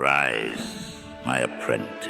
Rise, my apprentice.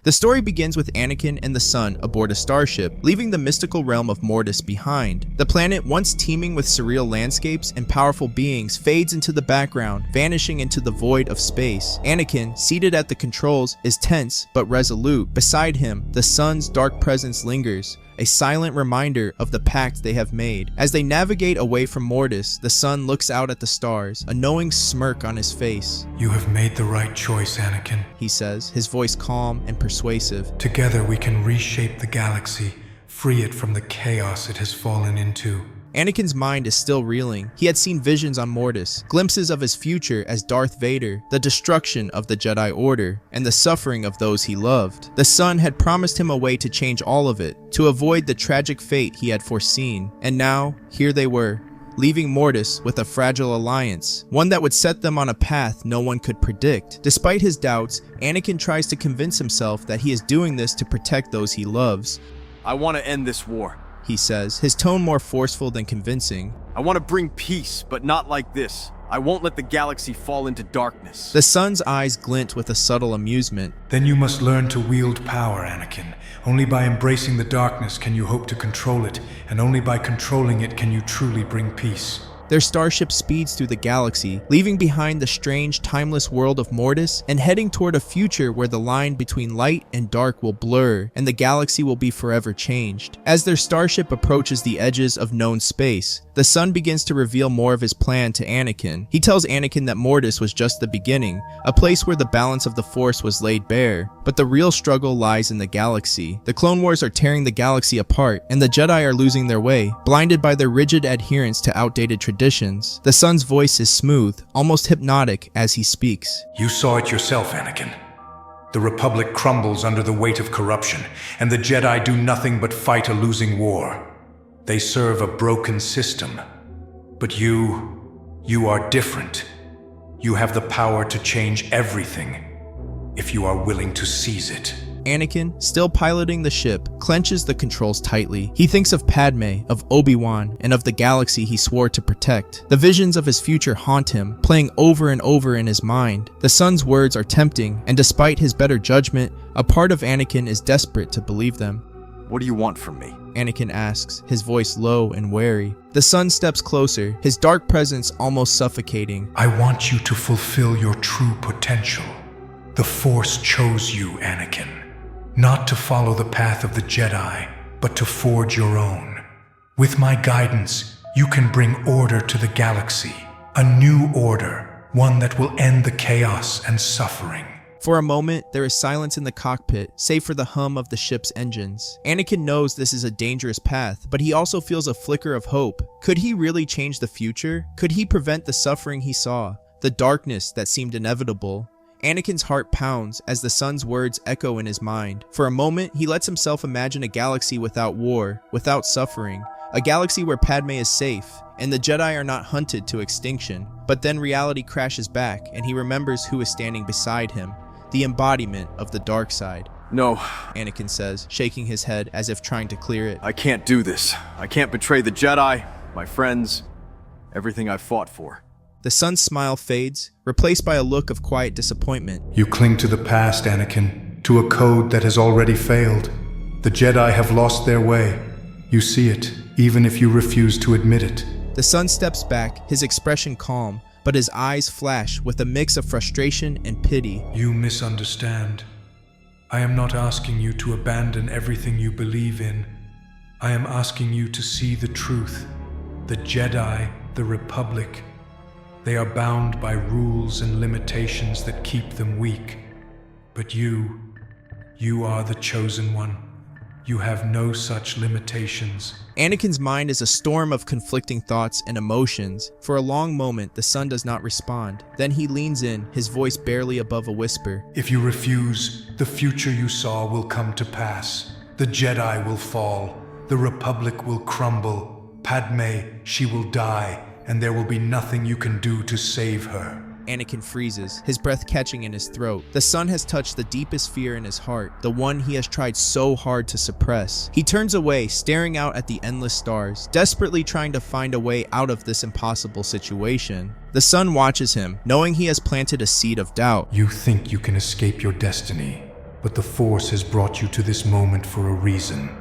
The story begins with Anakin and the son aboard a starship, leaving the mystical realm of Mortis behind. The planet, once teeming with surreal landscapes and powerful beings, fades into the background, vanishing into the void of space. Anakin, seated at the controls, is tense but resolute. Beside him, the son's dark presence lingers, a silent reminder of the pact they have made. As they navigate away from Mortis, the son looks out at the stars, a knowing smirk on his face. "You have made the right choice, Anakin," he says, his voice calm and persuasive. "Together we can reshape the galaxy, free it from the chaos it has fallen into." Anakin's mind is still reeling. He had seen visions on Mortis, glimpses of his future as Darth Vader, the destruction of the Jedi Order, and the suffering of those he loved. The son had promised him a way to change all of it, to avoid the tragic fate he had foreseen. And now, here they were, leaving Mortis with a fragile alliance, one that would set them on a path no one could predict. Despite his doubts, Anakin tries to convince himself that he is doing this to protect those he loves. "I want to end this war," he says, his tone more forceful than convincing. "I want to bring peace, but not like this. I won't let the galaxy fall into darkness." The son's eyes glint with a subtle amusement. "Then you must learn to wield power, Anakin. Only by embracing the darkness can you hope to control it, and only by controlling it can you truly bring peace." Their starship speeds through the galaxy, leaving behind the strange, timeless world of Mortis and heading toward a future where the line between light and dark will blur and the galaxy will be forever changed. As their starship approaches the edges of known space, the son begins to reveal more of his plan to Anakin. He tells Anakin that Mortis was just the beginning, a place where the balance of the Force was laid bare. But the real struggle lies in the galaxy. The Clone Wars are tearing the galaxy apart, and the Jedi are losing their way, blinded by their rigid adherence to outdated traditions. The son's voice is smooth, almost hypnotic as he speaks. "You saw it yourself, Anakin. The Republic crumbles under the weight of corruption, and the Jedi do nothing but fight a losing war. They serve a broken system. But you are different. You have the power to change everything, if you are willing to seize it." Anakin, still piloting the ship, clenches the controls tightly. He thinks of Padme, of Obi-Wan, and of the galaxy he swore to protect. The visions of his future haunt him, playing over and over in his mind. The son's words are tempting, and despite his better judgment, a part of Anakin is desperate to believe them. "What do you want from me?" Anakin asks, his voice low and wary. The son steps closer, his dark presence almost suffocating. "I want you to fulfill your true potential. The Force chose you, Anakin. Not to follow the path of the Jedi, but to forge your own. With my guidance, you can bring order to the galaxy. A new order, one that will end the chaos and suffering." For a moment, there is silence in the cockpit, save for the hum of the ship's engines. Anakin knows this is a dangerous path, but he also feels a flicker of hope. Could he really change the future? Could he prevent the suffering he saw, the darkness that seemed inevitable? Anakin's heart pounds as the son's words echo in his mind. For a moment, he lets himself imagine a galaxy without war, without suffering. A galaxy where Padme is safe, and the Jedi are not hunted to extinction. But then reality crashes back, and he remembers who is standing beside him, the embodiment of the dark side. "No," Anakin says, shaking his head as if trying to clear it. "I can't do this. I can't betray the Jedi, my friends, everything I've fought for." The son's smile fades, replaced by a look of quiet disappointment. "You cling to the past, Anakin, to a code that has already failed. The Jedi have lost their way. You see it, even if you refuse to admit it." The son steps back, his expression calm, but his eyes flash with a mix of frustration and pity. "You misunderstand. I am not asking you to abandon everything you believe in. I am asking you to see the truth. The Jedi, the Republic, they are bound by rules and limitations that keep them weak. But you are the chosen one. You have no such limitations." Anakin's mind is a storm of conflicting thoughts and emotions. For a long moment, the son does not respond. Then he leans in, his voice barely above a whisper. "If you refuse, the future you saw will come to pass. The Jedi will fall. The Republic will crumble. Padme, she will die, and there will be nothing you can do to save her." Anakin freezes, his breath catching in his throat. The son has touched the deepest fear in his heart, the one he has tried so hard to suppress. He turns away, staring out at the endless stars, desperately trying to find a way out of this impossible situation. The son watches him, knowing he has planted a seed of doubt. You think you can escape your destiny, but the Force has brought you to this moment for a reason.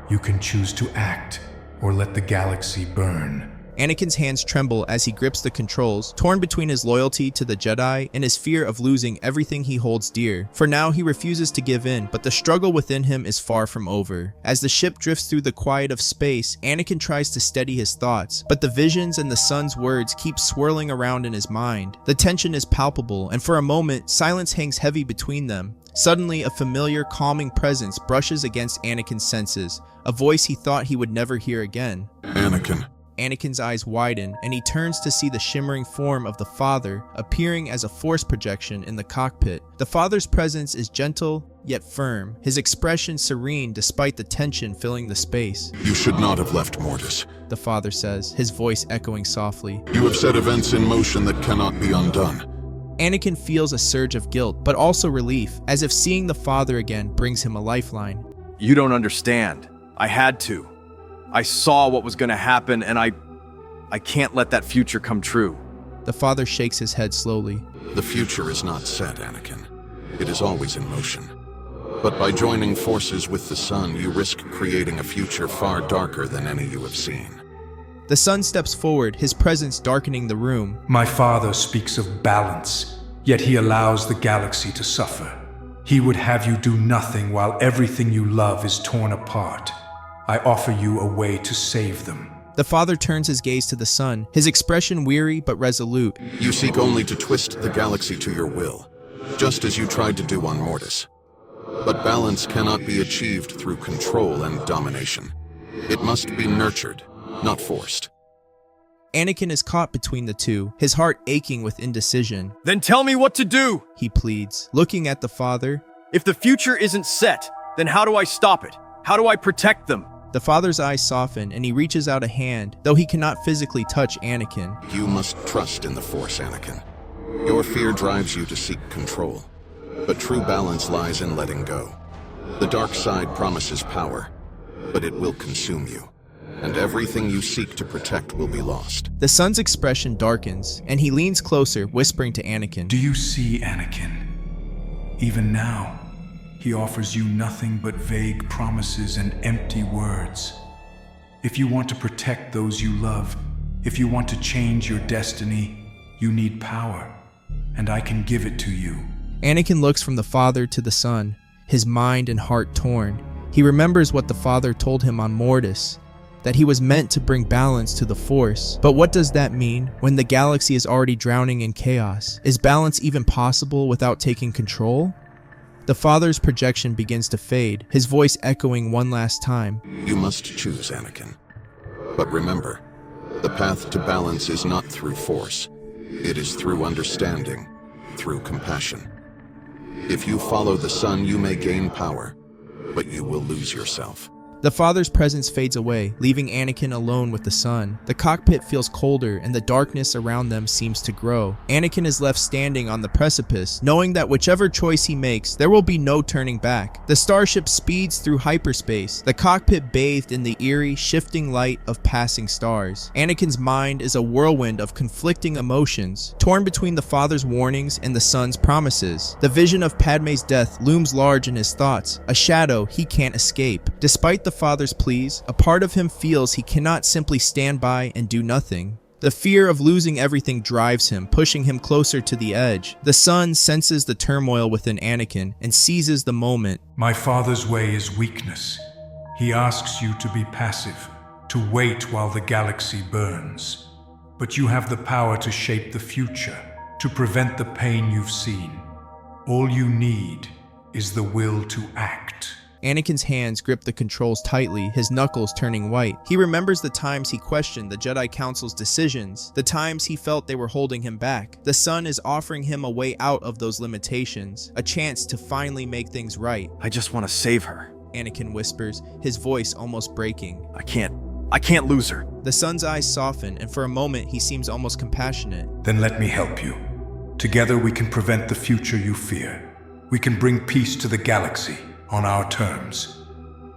You can choose to act, or let the galaxy burn. Anakin's hands tremble as he grips the controls, torn between his loyalty to the Jedi and his fear of losing everything he holds dear. For now, he refuses to give in, but the struggle within him is far from over. As the ship drifts through the quiet of space, Anakin tries to steady his thoughts, but the visions and the son's words keep swirling around in his mind. The tension is palpable, and for a moment, silence hangs heavy between them. Suddenly, a familiar, calming presence brushes against Anakin's senses, a voice he thought he would never hear again. Anakin. Anakin's eyes widen, and he turns to see the shimmering form of the father appearing as a force projection in the cockpit. The father's presence is gentle, yet firm, his expression serene despite the tension filling the space. You should not have left Mortis. The father says, his voice echoing softly. You have set events in motion that cannot be undone. Anakin feels a surge of guilt, but also relief, as if seeing the father again brings him a lifeline. You don't understand. I had to. I saw what was going to happen, and I can't let that future come true. The father shakes his head slowly. The future is not set, Anakin. It is always in motion. But by joining forces with the Son, you risk creating a future far darker than any you have seen. The son steps forward, his presence darkening the room. My father speaks of balance, yet he allows the galaxy to suffer. He would have you do nothing while everything you love is torn apart. I offer you a way to save them. The father turns his gaze to the son, his expression weary but resolute. You seek only to twist the galaxy to your will, just as you tried to do on Mortis. But balance cannot be achieved through control and domination. It must be nurtured, not forced. Anakin is caught between the two, his heart aching with indecision. Then tell me what to do! He pleads, looking at the father. If the future isn't set, then how do I stop it? How do I protect them? The father's eyes soften, and he reaches out a hand, though he cannot physically touch Anakin. You must trust in the Force, Anakin. Your fear drives you to seek control, but true balance lies in letting go. The dark side promises power, but it will consume you, and everything you seek to protect will be lost. The son's expression darkens, and he leans closer, whispering to Anakin. Do you see, Anakin? Even now, he offers you nothing but vague promises and empty words. If you want to protect those you love, if you want to change your destiny, you need power, and I can give it to you. Anakin looks from the father to the son, his mind and heart torn. He remembers what the father told him on Mortis, that he was meant to bring balance to the Force. But what does that mean when the galaxy is already drowning in chaos? Is balance even possible without taking control? The father's projection begins to fade, his voice echoing one last time. You must choose, Anakin. But remember, the path to balance is not through force. It is through understanding, through compassion. If you follow the Son, you may gain power, but you will lose yourself. The father's presence fades away, leaving Anakin alone with the son. The cockpit feels colder, and the darkness around them seems to grow. Anakin is left standing on the precipice, knowing that whichever choice he makes, there will be no turning back. The starship speeds through hyperspace, the cockpit bathed in the eerie, shifting light of passing stars. Anakin's mind is a whirlwind of conflicting emotions, torn between the father's warnings and the son's promises. The vision of Padme's death looms large in his thoughts, a shadow he can't escape. Despite the father's pleas, a part of him feels he cannot simply stand by and do nothing. The fear of losing everything drives him, pushing him closer to the edge. The son senses the turmoil within Anakin and seizes the moment. My father's way is weakness. He asks you to be passive, to wait while the galaxy burns. But you have the power to shape the future, to prevent the pain you've seen. All you need is the will to act. Anakin's hands grip the controls tightly, his knuckles turning white. He remembers the times he questioned the Jedi Council's decisions, the times he felt they were holding him back. The son is offering him a way out of those limitations, a chance to finally make things right. I just want to save her. Anakin whispers, his voice almost breaking. I can't lose her. The son's eyes soften, and for a moment he seems almost compassionate. Then let me help you. Together we can prevent the future you fear. We can bring peace to the galaxy on our terms.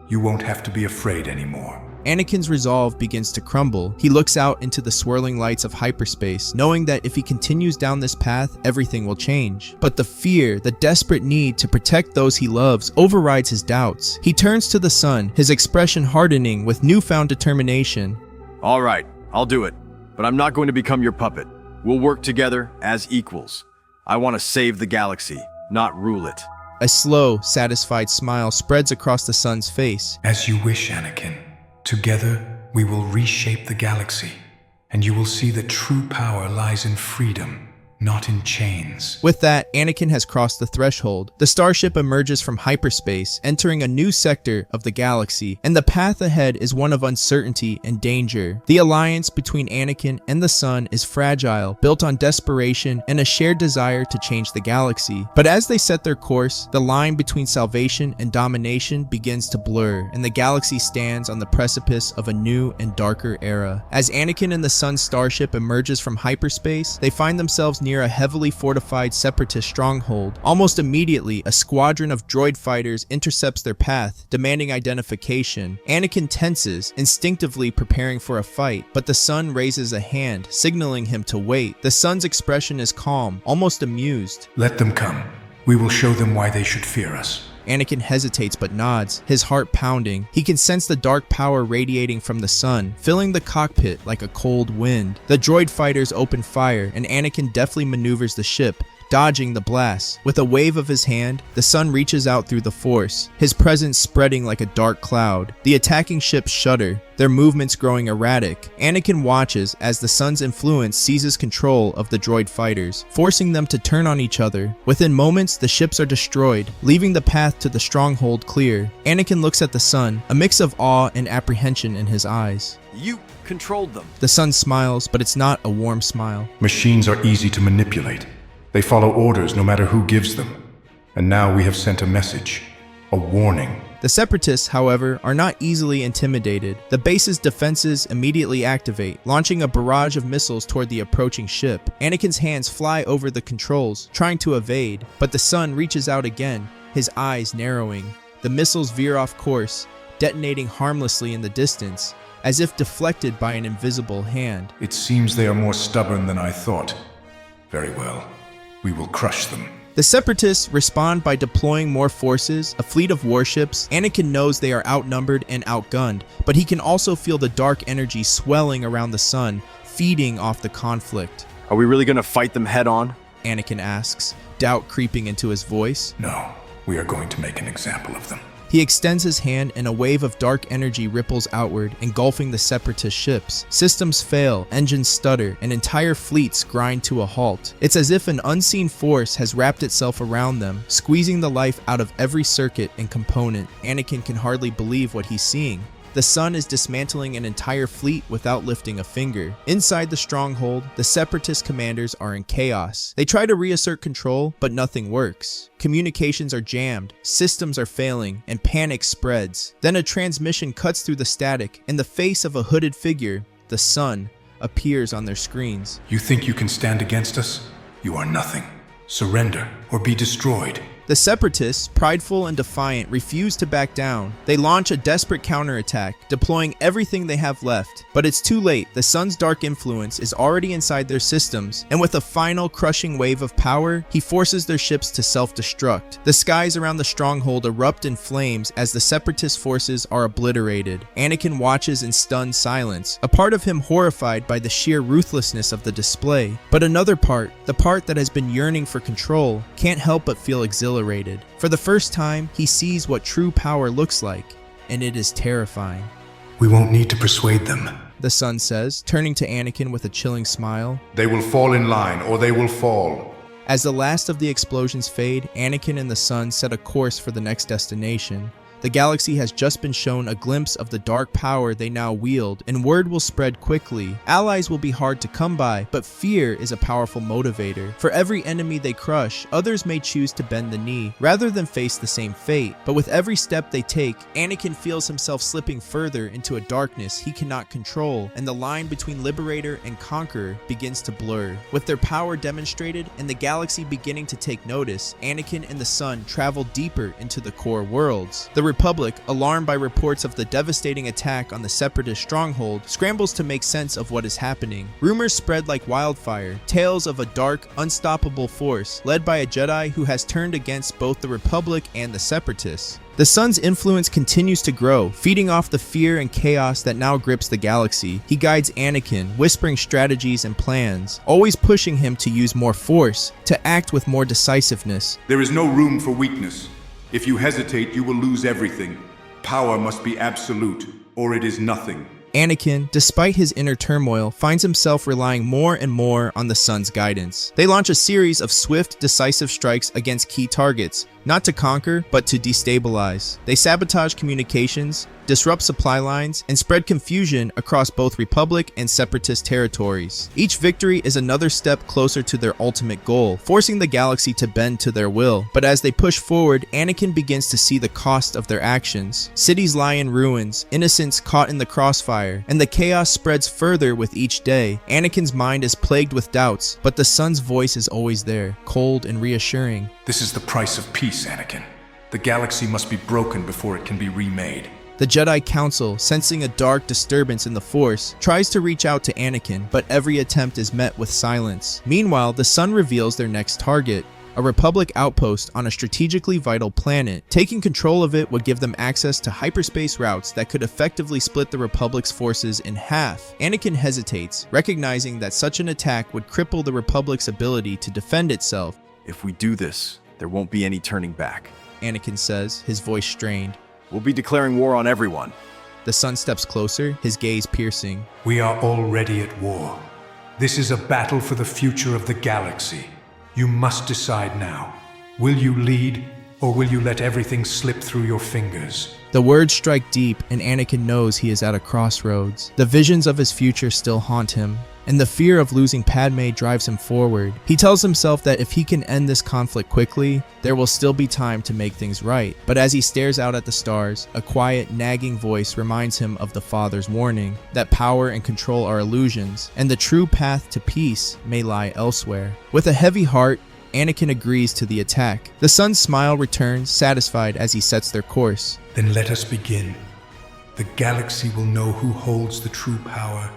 You won't have to be afraid anymore. Anakin's resolve begins to crumble. He looks out into the swirling lights of hyperspace, knowing that if he continues down this path, everything will change. But the fear, the desperate need to protect those he loves, overrides his doubts. He turns to the sun, his expression hardening with newfound determination. All right, I'll do it. But I'm not going to become your puppet. We'll work together as equals. I want to save the galaxy, not rule it. A slow, satisfied smile spreads across the sun's face. As you wish, Anakin. Together, we will reshape the galaxy, and you will see that true power lies in freedom, not in chains. With that, Anakin has crossed the threshold. The starship emerges from hyperspace, entering a new sector of the galaxy, and the path ahead is one of uncertainty and danger. The alliance between Anakin and the sun is fragile, built on desperation and a shared desire to change the galaxy. But as they set their course, the line between salvation and domination begins to blur, and the galaxy stands on the precipice of a new and darker era. As Anakin and the sun's starship emerges from hyperspace, they find themselves near a heavily fortified separatist stronghold. Almost immediately, a squadron of droid fighters intercepts their path, demanding identification. Anakin tenses, instinctively preparing for a fight, but the sun raises a hand, signaling him to wait. The sun's expression is calm, almost amused. Let them come. We will show them why they should fear us. Anakin hesitates but nods, his heart pounding. He can sense the dark power radiating from the sun, filling the cockpit like a cold wind. The droid fighters open fire, and Anakin deftly maneuvers the ship, dodging the blast. With a wave of his hand, the sun reaches out through the force, his presence spreading like a dark cloud. The attacking ships shudder, their movements growing erratic. Anakin watches as the sun's influence seizes control of the droid fighters, forcing them to turn on each other. Within moments, the ships are destroyed, leaving the path to the stronghold clear. Anakin looks at the sun, a mix of awe and apprehension in his eyes. You controlled them. The sun smiles, but it's not a warm smile. Machines are easy to manipulate. They follow orders no matter who gives them. And now we have sent a message, a warning. The Separatists, however, are not easily intimidated. The base's defenses immediately activate, launching a barrage of missiles toward the approaching ship. Anakin's hands fly over the controls, trying to evade, but the sun reaches out again, his eyes narrowing. The missiles veer off course, detonating harmlessly in the distance, as if deflected by an invisible hand. It seems they are more stubborn than I thought. Very well. We will crush them. The Separatists respond by deploying more forces, a fleet of warships. Anakin knows they are outnumbered and outgunned, but he can also feel the dark energy swelling around the sun, feeding off the conflict. Are we really going to fight them head on? Anakin asks, doubt creeping into his voice. No, we are going to make an example of them. He extends his hand and a wave of dark energy ripples outward, engulfing the Separatist ships. Systems fail, engines stutter, and entire fleets grind to a halt. It's as if an unseen force has wrapped itself around them, squeezing the life out of every circuit and component. Anakin can hardly believe what he's seeing. The sun is dismantling an entire fleet without lifting a finger. Inside the stronghold, the Separatist commanders are in chaos. They try to reassert control, but nothing works. Communications are jammed, systems are failing, and panic spreads. Then a transmission cuts through the static, and the face of a hooded figure, the sun, appears on their screens. You think you can stand against us? You are nothing. Surrender or be destroyed. The Separatists, prideful and defiant, refuse to back down. They launch a desperate counterattack, deploying everything they have left. But it's too late. The sun's dark influence is already inside their systems, and with a final crushing wave of power, he forces their ships to self-destruct. The skies around the stronghold erupt in flames as the Separatist forces are obliterated. Anakin watches in stunned silence, a part of him horrified by the sheer ruthlessness of the display. But another part, the part that has been yearning for control, can't help but feel exhilarated. For the first time, he sees what true power looks like, and it is terrifying. We won't need to persuade them, the sun says, turning to Anakin with a chilling smile. They will fall in line, or they will fall. As the last of the explosions fade, Anakin and the sun set a course for the next destination. The galaxy has just been shown a glimpse of the dark power they now wield, and word will spread quickly. Allies will be hard to come by, but fear is a powerful motivator. For every enemy they crush, others may choose to bend the knee, rather than face the same fate. But with every step they take, Anakin feels himself slipping further into a darkness he cannot control, and the line between liberator and conqueror begins to blur. With their power demonstrated and the galaxy beginning to take notice, Anakin and the Son travel deeper into the core worlds. The Republic, alarmed by reports of the devastating attack on the Separatist stronghold, scrambles to make sense of what is happening. Rumors spread like wildfire, tales of a dark, unstoppable force led by a Jedi who has turned against both the Republic and the Separatists. The Son's influence continues to grow, feeding off the fear and chaos that now grips the galaxy. He guides Anakin, whispering strategies and plans, always pushing him to use more force, to act with more decisiveness. There is no room for weakness. If you hesitate, you will lose everything. Power must be absolute, or it is nothing. Anakin, despite his inner turmoil, finds himself relying more and more on the Son's guidance. They launch a series of swift, decisive strikes against key targets, not to conquer, but to destabilize. They sabotage communications, disrupt supply lines, and spread confusion across both Republic and Separatist territories. Each victory is another step closer to their ultimate goal, forcing the galaxy to bend to their will. But as they push forward, Anakin begins to see the cost of their actions. Cities lie in ruins, innocents caught in the crossfire, and the chaos spreads further with each day. Anakin's mind is plagued with doubts, but the Son's voice is always there, cold and reassuring. This is the price of peace, Anakin. The galaxy must be broken before it can be remade. The Jedi Council, sensing a dark disturbance in the Force, tries to reach out to Anakin, but every attempt is met with silence. Meanwhile, the Son reveals their next target, a Republic outpost on a strategically vital planet. Taking control of it would give them access to hyperspace routes that could effectively split the Republic's forces in half. Anakin hesitates, recognizing that such an attack would cripple the Republic's ability to defend itself. If we do this, there won't be any turning back. Anakin says, his voice strained. We'll be declaring war on everyone. The Son steps closer, his gaze piercing. We are already at war. This is a battle for the future of the galaxy. You must decide now. Will you lead, or will you let everything slip through your fingers? The words strike deep, and Anakin knows he is at a crossroads. The visions of his future still haunt him, and the fear of losing Padme drives him forward. He tells himself that if he can end this conflict quickly, there will still be time to make things right. But as he stares out at the stars, a quiet, nagging voice reminds him of the Father's warning, that power and control are illusions, and the true path to peace may lie elsewhere. With a heavy heart, Anakin agrees to the attack. The Son's smile returns, satisfied as he sets their course. Then let us begin. The galaxy will know who holds the true power,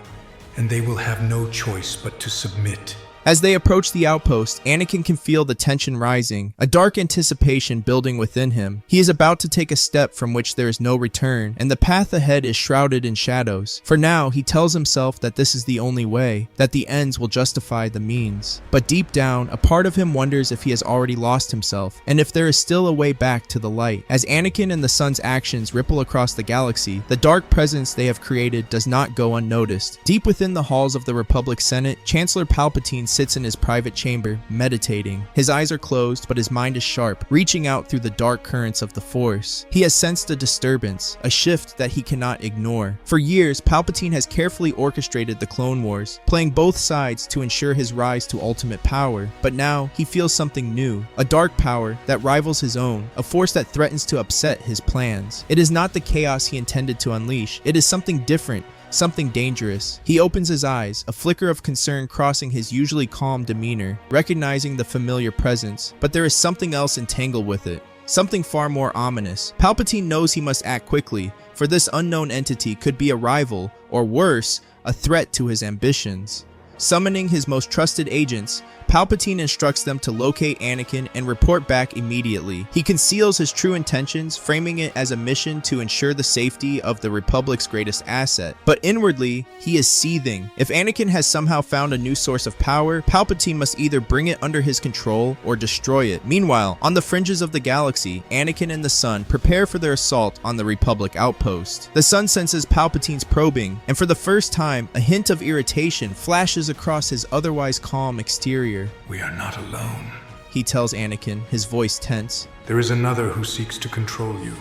and they will have no choice but to submit. As they approach the outpost, Anakin can feel the tension rising, a dark anticipation building within him. He is about to take a step from which there is no return, and the path ahead is shrouded in shadows. For now, he tells himself that this is the only way, that the ends will justify the means. But deep down, a part of him wonders if he has already lost himself, and if there is still a way back to the light. As Anakin and the Son's actions ripple across the galaxy, the dark presence they have created does not go unnoticed. Deep within the halls of the Republic Senate, Chancellor Palpatine sits in his private chamber, meditating. His eyes are closed, but his mind is sharp, reaching out through the dark currents of the Force. He has sensed a disturbance, a shift that he cannot ignore. For years, Palpatine has carefully orchestrated the Clone Wars, playing both sides to ensure his rise to ultimate power. But now, he feels something new, a dark power that rivals his own, a force that threatens to upset his plans. It is not the chaos he intended to unleash, it is something different, something dangerous. He opens his eyes, a flicker of concern crossing his usually calm demeanor, recognizing the familiar presence, but there is something else entangled with it. Something far more ominous. Palpatine knows he must act quickly, for this unknown entity could be a rival, or worse, a threat to his ambitions. Summoning his most trusted agents, Palpatine instructs them to locate Anakin and report back immediately. He conceals his true intentions, framing it as a mission to ensure the safety of the Republic's greatest asset. But inwardly, he is seething. If Anakin has somehow found a new source of power, Palpatine must either bring it under his control or destroy it. Meanwhile, on the fringes of the galaxy, Anakin and the Son prepare for their assault on the Republic outpost. The Son senses Palpatine's probing, and for the first time, a hint of irritation flashes across his otherwise calm exterior. We are not alone, he tells Anakin, his voice tense. There is another who seeks to control you.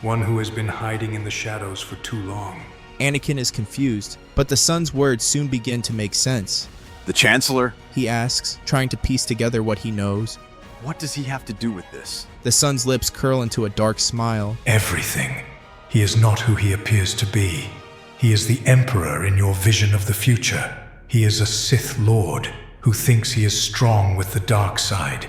one who has been hiding in the shadows for too long. Anakin is confused, but the son's words soon begin to make sense. The Chancellor? He asks, trying to piece together what he knows. What does he have to do with this? The son's lips curl into a dark smile. Everything. He is not who he appears to be. He is the Emperor in your vision of the future. He is a Sith Lord who thinks he is strong with the dark side.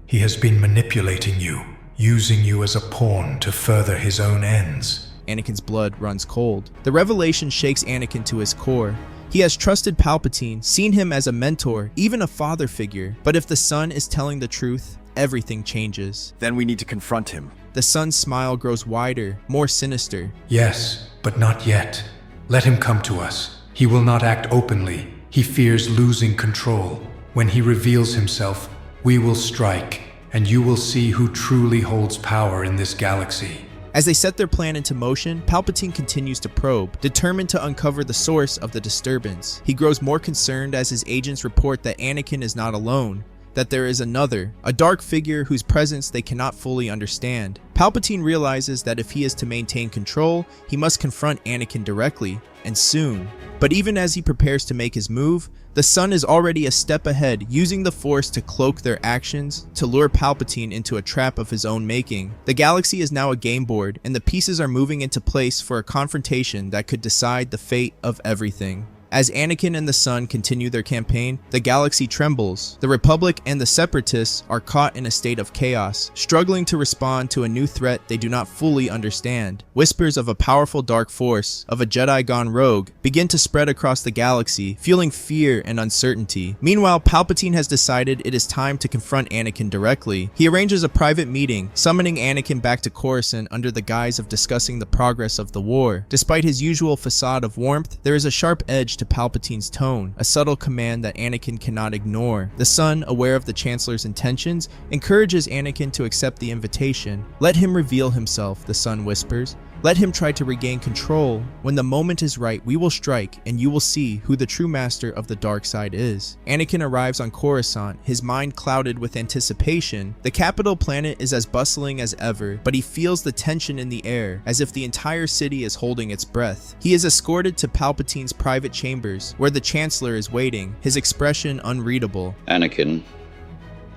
He has been manipulating you, using you as a pawn to further his own ends. Anakin's blood runs cold. The revelation shakes Anakin to his core. He has trusted Palpatine, seen him as a mentor, even a father figure. But if the son is telling the truth, everything changes. Then we need to confront him. The son's smile grows wider, more sinister. Yes, but not yet. Let him come to us. He will not act openly. He fears losing control. When he reveals himself, we will strike, and you will see who truly holds power in this galaxy. As they set their plan into motion, Palpatine continues to probe, determined to uncover the source of the disturbance. He grows more concerned as his agents report that Anakin is not alone, that there is another, a dark figure whose presence they cannot fully understand. Palpatine realizes that if he is to maintain control, he must confront Anakin directly, and soon. But even as he prepares to make his move, the son is already a step ahead, using the Force to cloak their actions, to lure Palpatine into a trap of his own making. The galaxy is now a game board, and the pieces are moving into place for a confrontation that could decide the fate of everything. As Anakin and the son continue their campaign, the galaxy trembles. The Republic and the Separatists are caught in a state of chaos, struggling to respond to a new threat they do not fully understand. Whispers of a powerful dark force, of a Jedi gone rogue, begin to spread across the galaxy, fueling fear and uncertainty. Meanwhile, Palpatine has decided it is time to confront Anakin directly. He arranges a private meeting, summoning Anakin back to Coruscant under the guise of discussing the progress of the war. Despite his usual facade of warmth, there is a sharp edge to Palpatine's tone, a subtle command that Anakin cannot ignore. The son, aware of the Chancellor's intentions, encourages Anakin to accept the invitation. Let him reveal himself, the son whispers. Let him try to regain control. When the moment is right, we will strike, and you will see who the true master of the dark side is. Anakin arrives on Coruscant, his mind clouded with anticipation. The capital planet is as bustling as ever, but he feels the tension in the air, as if the entire city is holding its breath. He is escorted to Palpatine's private chambers, where the Chancellor is waiting, his expression unreadable. Anakin,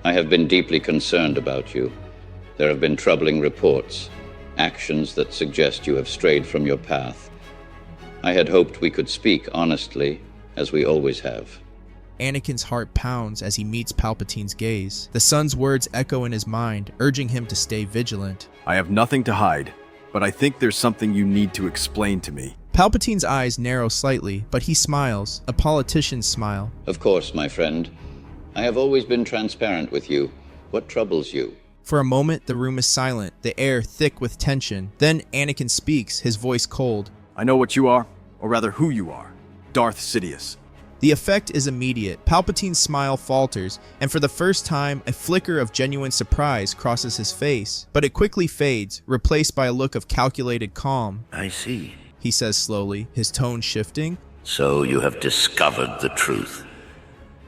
I have been deeply concerned about you. There have been troubling reports. Actions that suggest you have strayed from your path. I had hoped we could speak honestly, as we always have. Anakin's heart pounds as he meets Palpatine's gaze. The son's words echo in his mind, urging him to stay vigilant. I have nothing to hide, but I think there's something you need to explain to me. Palpatine's eyes narrow slightly, but he smiles, a politician's smile. Of course, my friend. I have always been transparent with you. What troubles you? For a moment, the room is silent, the air thick with tension. Then Anakin speaks, his voice cold. I know what you are, or rather who you are. Darth Sidious. The effect is immediate. Palpatine's smile falters, and for the first time, a flicker of genuine surprise crosses his face. But it quickly fades, replaced by a look of calculated calm. I see. He says slowly, his tone shifting. So you have discovered the truth.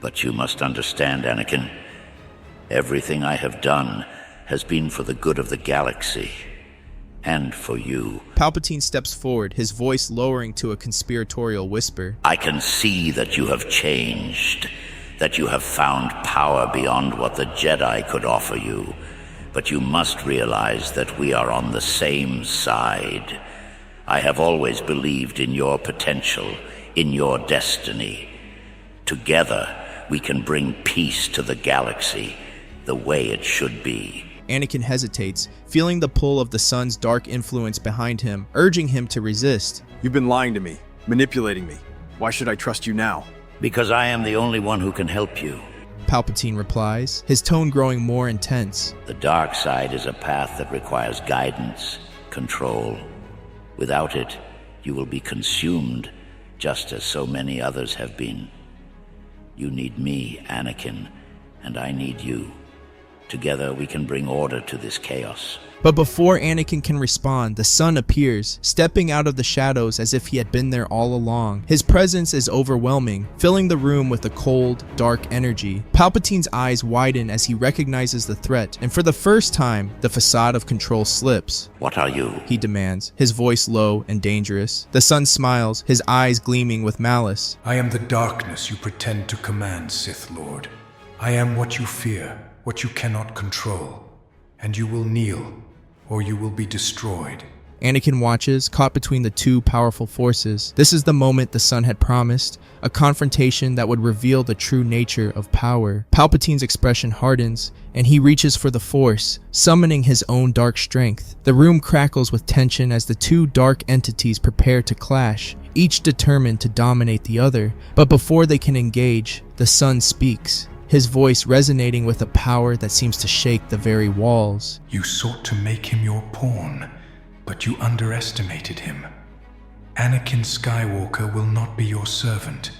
But you must understand, Anakin, everything I have done has been for the good of the galaxy, and for you. Palpatine steps forward, his voice lowering to a conspiratorial whisper. I can see that you have changed, that you have found power beyond what the Jedi could offer you, but you must realize that we are on the same side. I have always believed in your potential, in your destiny. Together, we can bring peace to the galaxy the way it should be. Anakin hesitates, feeling the pull of the son's dark influence behind him, urging him to resist. You've been lying to me, manipulating me. Why should I trust you now? Because I am the only one who can help you. Palpatine replies, his tone growing more intense. The dark side is a path that requires guidance, control. Without it, you will be consumed, just as so many others have been. You need me, Anakin, and I need you. Together we can bring order to this chaos. But before Anakin can respond, the sun appears, stepping out of the shadows as if he had been there all along. His presence is overwhelming, filling the room with a cold, dark energy. Palpatine's eyes widen as he recognizes the threat, and for the first time, the facade of control slips. What are you? He demands, his voice low and dangerous. The sun smiles, his eyes gleaming with malice. I am the darkness you pretend to command, Sith Lord. I am what you fear, what you cannot control. And you will kneel, or you will be destroyed. Anakin watches, caught between the two powerful forces. This is the moment the sun had promised, a confrontation that would reveal the true nature of power. Palpatine's expression hardens, and he reaches for the Force, summoning his own dark strength. The room crackles with tension as the two dark entities prepare to clash, each determined to dominate the other. But before they can engage, the sun speaks, his voice resonating with a power that seems to shake the very walls. You sought to make him your pawn, but you underestimated him. Anakin Skywalker will not be your servant.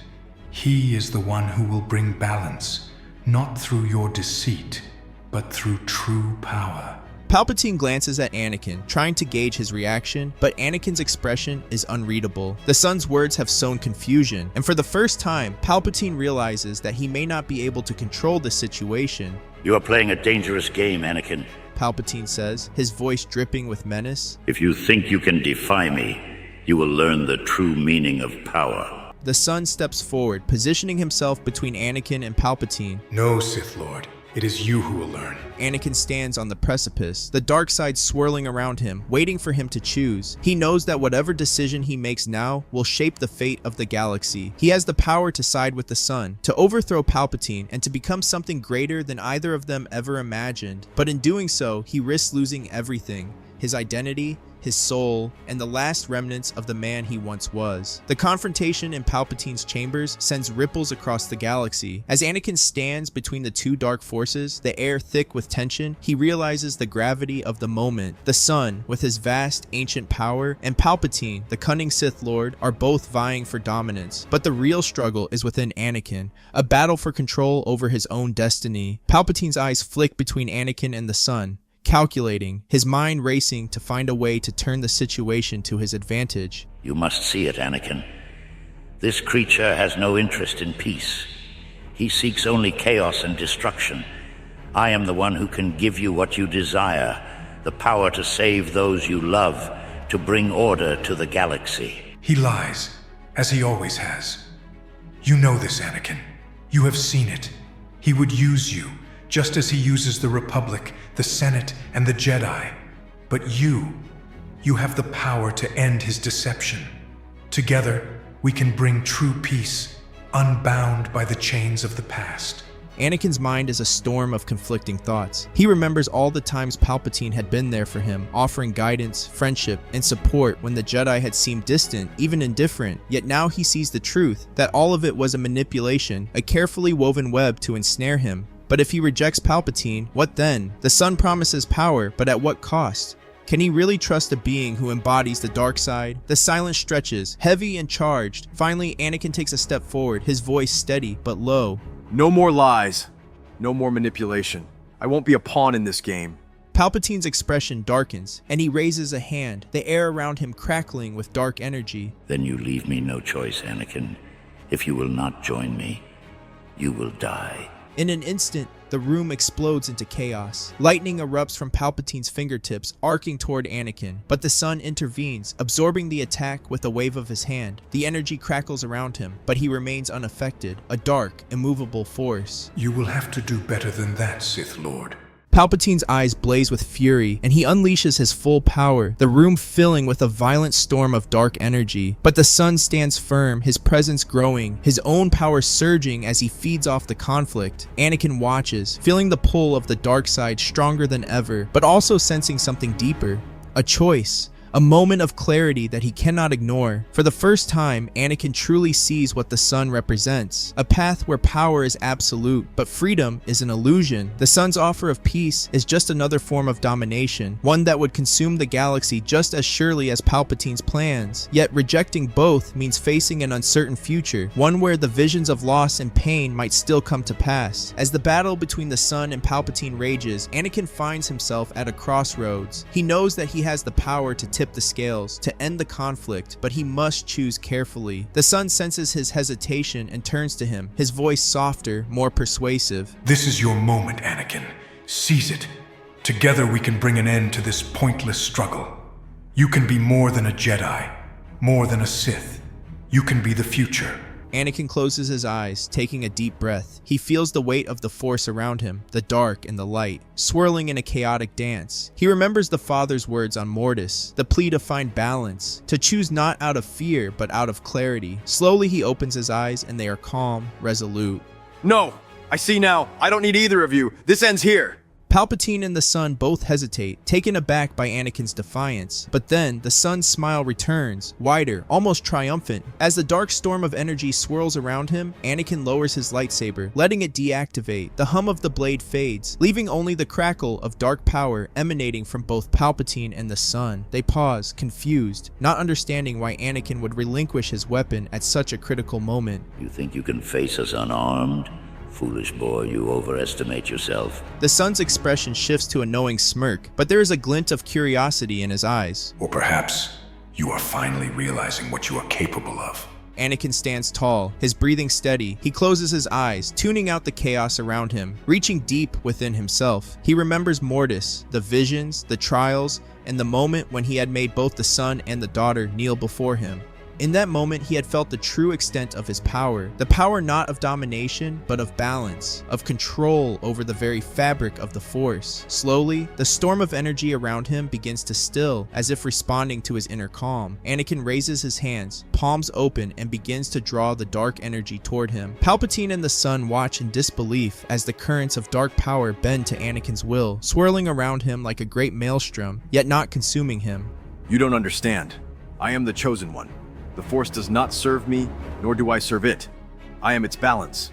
He is the one who will bring balance, not through your deceit, but through true power. Palpatine glances at Anakin, trying to gauge his reaction, but Anakin's expression is unreadable. The son's words have sown confusion, and for the first time, Palpatine realizes that he may not be able to control the situation. You are playing a dangerous game, Anakin. Palpatine says, his voice dripping with menace. If you think you can defy me, you will learn the true meaning of power. The son steps forward, positioning himself between Anakin and Palpatine. No, Sith Lord. It is you who will learn. Anakin stands on the precipice, the dark side swirling around him, waiting for him to choose. He knows that whatever decision he makes now will shape the fate of the galaxy. He has the power to side with the sun, to overthrow Palpatine, and to become something greater than either of them ever imagined. But in doing so, he risks losing everything: his identity, his soul, and the last remnants of the man he once was. The confrontation in Palpatine's chambers sends ripples across the galaxy. As Anakin stands between the two dark forces, the air thick with tension, he realizes the gravity of the moment. The sun, with his vast ancient power, and Palpatine, the cunning Sith Lord, are both vying for dominance. But the real struggle is within Anakin, a battle for control over his own destiny. Palpatine's eyes flick between Anakin and the sun, calculating, his mind racing to find a way to turn the situation to his advantage. You must see it, Anakin. This creature has no interest in peace. He seeks only chaos and destruction. I am the one who can give you what you desire, the power to save those you love, to bring order to the galaxy. He lies, as he always has. You know this, Anakin. You have seen it. He would use you, just as he uses the Republic, the Senate, and the Jedi. But you have the power to end his deception. Together, we can bring true peace, unbound by the chains of the past. Anakin's mind is a storm of conflicting thoughts. He remembers all the times Palpatine had been there for him, offering guidance, friendship, and support when the Jedi had seemed distant, even indifferent. Yet now he sees the truth, that all of it was a manipulation, a carefully woven web to ensnare him. But if he rejects Palpatine, what then? The sun promises power, but at what cost? Can he really trust a being who embodies the dark side? The silence stretches, heavy and charged. Finally, Anakin takes a step forward, his voice steady but low. No more lies. No more manipulation. I won't be a pawn in this game. Palpatine's expression darkens, and he raises a hand, the air around him crackling with dark energy. Then you leave me no choice, Anakin. If you will not join me, you will die. In an instant, the room explodes into chaos. Lightning erupts from Palpatine's fingertips, arcing toward Anakin, but the sun intervenes, absorbing the attack with a wave of his hand. The energy crackles around him, but he remains unaffected, a dark, immovable force. You will have to do better than that, Sith Lord. Palpatine's eyes blaze with fury, and he unleashes his full power, the room filling with a violent storm of dark energy. But the sun stands firm, his presence growing, his own power surging as he feeds off the conflict. Anakin watches, feeling the pull of the dark side stronger than ever, but also sensing something deeper. A choice. A moment of clarity that he cannot ignore. For the first time, Anakin truly sees what the sun represents. A path where power is absolute, but freedom is an illusion. The sun's offer of peace is just another form of domination, one that would consume the galaxy just as surely as Palpatine's plans. Yet rejecting both means facing an uncertain future, one where the visions of loss and pain might still come to pass. As the battle between the sun and Palpatine rages, Anakin finds himself at a crossroads. He knows that he has the power to tip the scales, to end the conflict, but he must choose carefully. The sun senses his hesitation and turns to him, his voice softer, more persuasive. This is your moment, Anakin. Seize it. Together we can bring an end to this pointless struggle. You can be more than a Jedi, more than a Sith. You can be the future. Anakin closes his eyes, taking a deep breath. He feels the weight of the Force around him, the dark and the light, swirling in a chaotic dance. He remembers the Father's words on Mortis, the plea to find balance, to choose not out of fear, but out of clarity. Slowly he opens his eyes and they are calm, resolute. No! I see now. I don't need either of you. This ends here. Palpatine and the sun both hesitate, taken aback by Anakin's defiance. But then, the sun's smile returns, wider, almost triumphant. As the dark storm of energy swirls around him, Anakin lowers his lightsaber, letting it deactivate. The hum of the blade fades, leaving only the crackle of dark power emanating from both Palpatine and the sun. They pause, confused, not understanding why Anakin would relinquish his weapon at such a critical moment. You think you can face us unarmed? Foolish boy, you overestimate yourself. The sun's expression shifts to a knowing smirk, but there is a glint of curiosity in his eyes. Or perhaps you are finally realizing what you are capable of. Anakin stands tall, his breathing steady. He closes his eyes, tuning out the chaos around him, reaching deep within himself. He remembers Mortis, the visions, the trials, and the moment when he had made both the son and the daughter kneel before him. In that moment, he had felt the true extent of his power. The power not of domination, but of balance, of control over the very fabric of the Force. Slowly, the storm of energy around him begins to still, as if responding to his inner calm. Anakin raises his hands, palms open, and begins to draw the dark energy toward him. Palpatine and the sun watch in disbelief as the currents of dark power bend to Anakin's will, swirling around him like a great maelstrom, yet not consuming him. You don't understand. I am the chosen one. The Force does not serve me, nor do I serve it. I am its balance.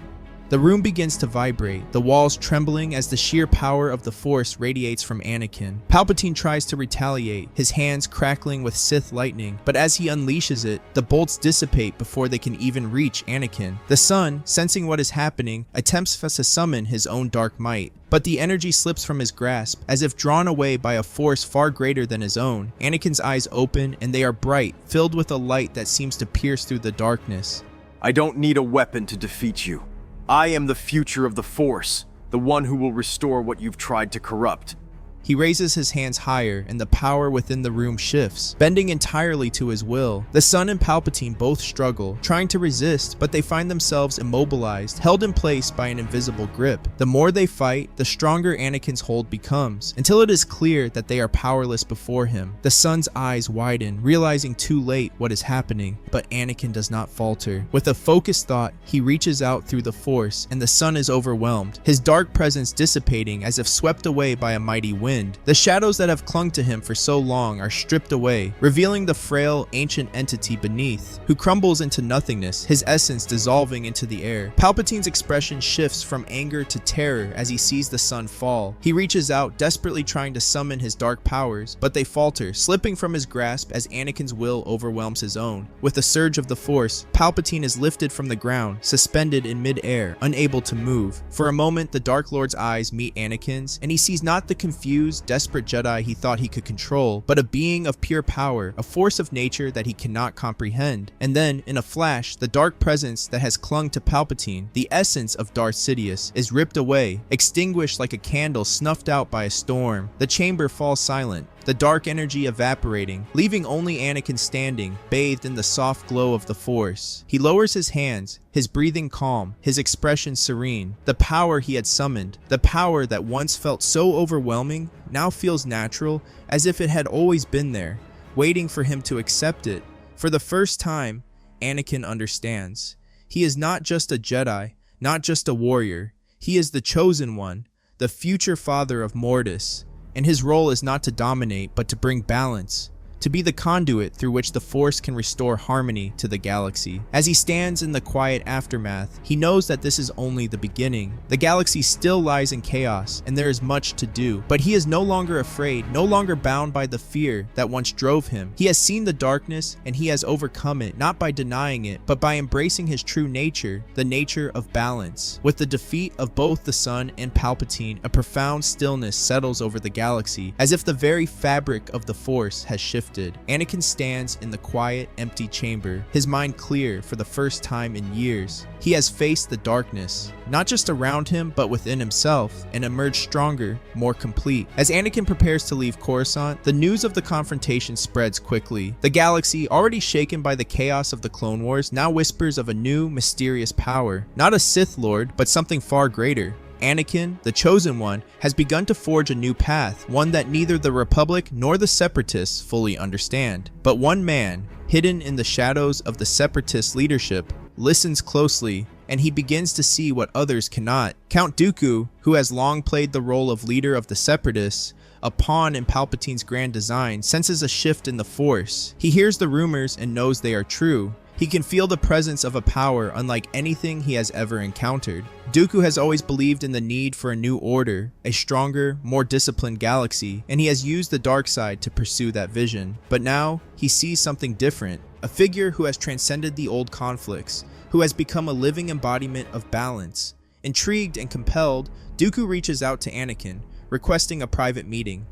The room begins to vibrate, the walls trembling as the sheer power of the Force radiates from Anakin. Palpatine tries to retaliate, his hands crackling with Sith lightning, but as he unleashes it, the bolts dissipate before they can even reach Anakin. The sun, sensing what is happening, attempts to summon his own dark might. But the energy slips from his grasp, as if drawn away by a force far greater than his own. Anakin's eyes open, and they are bright, filled with a light that seems to pierce through the darkness. I don't need a weapon to defeat you. I am the future of the Force, the one who will restore what you've tried to corrupt. He raises his hands higher, and the power within the room shifts, bending entirely to his will. The sun and Palpatine both struggle, trying to resist, but they find themselves immobilized, held in place by an invisible grip. The more they fight, the stronger Anakin's hold becomes, until it is clear that they are powerless before him. The sun's eyes widen, realizing too late what is happening, but Anakin does not falter. With a focused thought, he reaches out through the Force, and the sun is overwhelmed, his dark presence dissipating as if swept away by a mighty wind. The shadows that have clung to him for so long are stripped away, revealing the frail, ancient entity beneath, who crumbles into nothingness, his essence dissolving into the air. Palpatine's expression shifts from anger to terror as he sees the sun fall. He reaches out, desperately trying to summon his dark powers, but they falter, slipping from his grasp as Anakin's will overwhelms his own. With a surge of the Force, Palpatine is lifted from the ground, suspended in mid-air, unable to move. For a moment, the Dark Lord's eyes meet Anakin's, and he sees not the confused, desperate Jedi he thought he could control, but a being of pure power, a force of nature that he cannot comprehend. And then, in a flash, the dark presence that has clung to Palpatine, the essence of Darth Sidious, is ripped away, extinguished like a candle snuffed out by a storm. The chamber falls silent, the dark energy evaporating, leaving only Anakin standing, bathed in the soft glow of the Force. He lowers his hands, his breathing calm, his expression serene. The power he had summoned, the power that once felt so overwhelming, now feels natural, as if it had always been there, waiting for him to accept it. For the first time, Anakin understands. He is not just a Jedi, not just a warrior. He is the chosen one, the future father of Mortis. And his role is not to dominate, but to bring balance. to be the conduit through which the Force can restore harmony to the galaxy. As he stands in the quiet aftermath, he knows that this is only the beginning. The galaxy still lies in chaos, and there is much to do, but he is no longer afraid, no longer bound by the fear that once drove him. He has seen the darkness, and he has overcome it, not by denying it, but by embracing his true nature, the nature of balance. With the defeat of both the Sun and Palpatine, a profound stillness settles over the galaxy, as if the very fabric of the Force has shifted. Anakin stands in the quiet, empty chamber, his mind clear for the first time in years. He has faced the darkness, not just around him, but within himself, and emerged stronger, more complete. As Anakin prepares to leave Coruscant, the news of the confrontation spreads quickly. The galaxy, already shaken by the chaos of the Clone Wars, now whispers of a new, mysterious power. Not a Sith Lord, but something far greater. Anakin, the Chosen One, has begun to forge a new path, one that neither the Republic nor the Separatists fully understand. But one man, hidden in the shadows of the Separatist leadership, listens closely, and he begins to see what others cannot. Count Dooku, who has long played the role of leader of the Separatists, a pawn in Palpatine's grand design, senses a shift in the Force. He hears the rumors and knows they are true. He can feel the presence of a power unlike anything he has ever encountered. Dooku has always believed in the need for a new order, a stronger, more disciplined galaxy, and he has used the dark side to pursue that vision. But now, he sees something different, a figure who has transcended the old conflicts, who has become a living embodiment of balance. Intrigued and compelled, Dooku reaches out to Anakin, requesting a private meeting.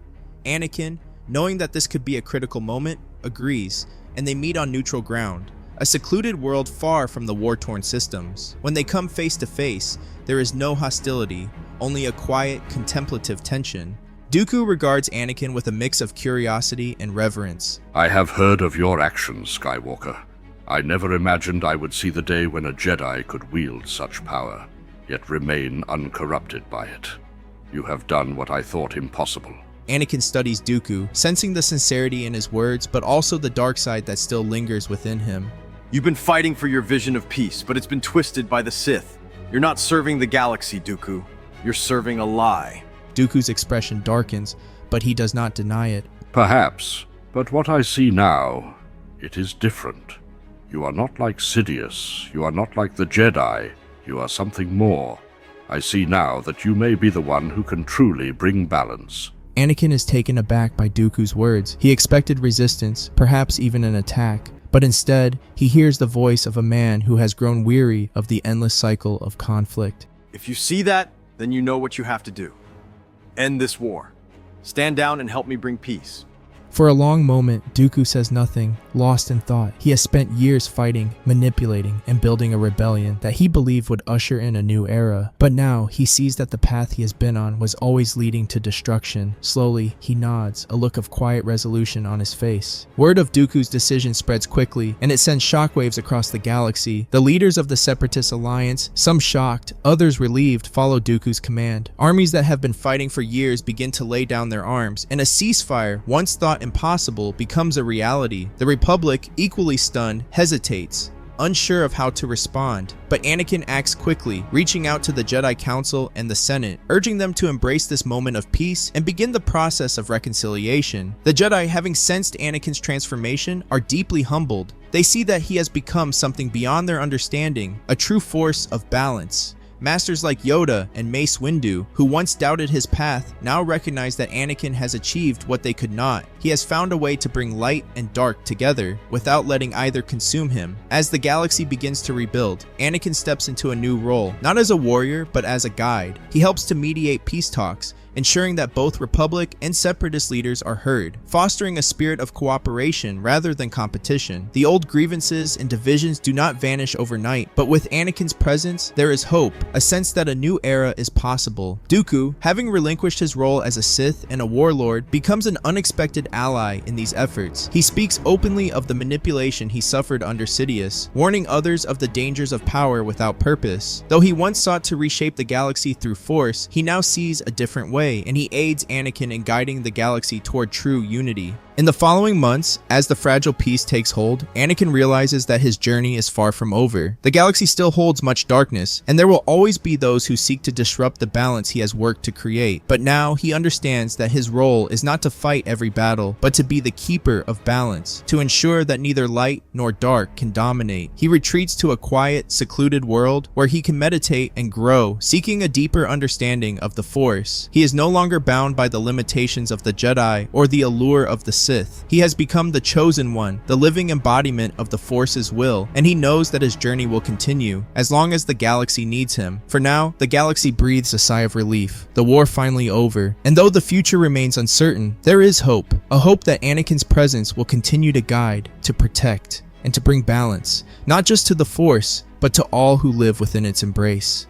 Anakin, knowing that this could be a critical moment, agrees, and they meet on neutral ground, a secluded world far from the war-torn systems. When they come face to face, there is no hostility, only a quiet, contemplative tension. Dooku regards Anakin with a mix of curiosity and reverence. I have heard of your actions, Skywalker. I never imagined I would see the day when a Jedi could wield such power, yet remain uncorrupted by it. You have done what I thought impossible. Anakin studies Dooku, sensing the sincerity in his words, but also the dark side that still lingers within him. You've been fighting for your vision of peace, but it's been twisted by the Sith. You're not serving the galaxy, Dooku. You're serving a lie. Dooku's expression darkens, but he does not deny it. Perhaps, but what I see now, it is different. You are not like Sidious. You are not like the Jedi. You are something more. I see now that you may be the one who can truly bring balance. Anakin is taken aback by Dooku's words. He expected resistance, perhaps even an attack, but instead, he hears the voice of a man who has grown weary of the endless cycle of conflict. If you see that, then you know what you have to do. End this war. Stand down and help me bring peace. For a long moment, Dooku says nothing, lost in thought. He has spent years fighting, manipulating, and building a rebellion that he believed would usher in a new era. But now, he sees that the path he has been on was always leading to destruction. Slowly, he nods, a look of quiet resolution on his face. Word of Dooku's decision spreads quickly, and it sends shockwaves across the galaxy. The leaders of the Separatist Alliance, some shocked, others relieved, follow Dooku's command. Armies that have been fighting for years begin to lay down their arms, and a ceasefire, once thought impossible, becomes a reality. The Republic, equally stunned, hesitates, unsure of how to respond. But Anakin acts quickly, reaching out to the Jedi Council and the Senate, urging them to embrace this moment of peace and begin the process of reconciliation. The Jedi, having sensed Anakin's transformation, are deeply humbled. They see that he has become something beyond their understanding, a true force of balance. Masters like Yoda and Mace Windu, who once doubted his path, now recognize that Anakin has achieved what they could not. He has found a way to bring light and dark together, without letting either consume him. As the galaxy begins to rebuild, Anakin steps into a new role, not as a warrior, but as a guide. He helps to mediate peace talks, ensuring that both Republic and Separatist leaders are heard, fostering a spirit of cooperation rather than competition. The old grievances and divisions do not vanish overnight, but with Anakin's presence, there is hope, a sense that a new era is possible. Dooku, having relinquished his role as a Sith and a warlord, becomes an unexpected ally in these efforts. He speaks openly of the manipulation he suffered under Sidious, warning others of the dangers of power without purpose. Though he once sought to reshape the galaxy through force, he now sees a different way, and he aids Anakin in guiding the galaxy toward true unity. In the following months, as the fragile peace takes hold, Anakin realizes that his journey is far from over. The galaxy still holds much darkness, and there will always be those who seek to disrupt the balance he has worked to create. But now he understands that his role is not to fight every battle, but to be the keeper of balance, to ensure that neither light nor dark can dominate. He retreats to a quiet, secluded world where he can meditate and grow, seeking a deeper understanding of the Force. He is no longer bound by the limitations of the Jedi or the allure of the Sith. He has become the chosen one, the living embodiment of the Force's will, and he knows that his journey will continue as long as the galaxy needs him. For now, the galaxy breathes a sigh of relief. The war finally over, and though the future remains uncertain, there is hope. A hope that Anakin's presence will continue to guide, to protect, and to bring balance, not just to the Force, but to all who live within its embrace.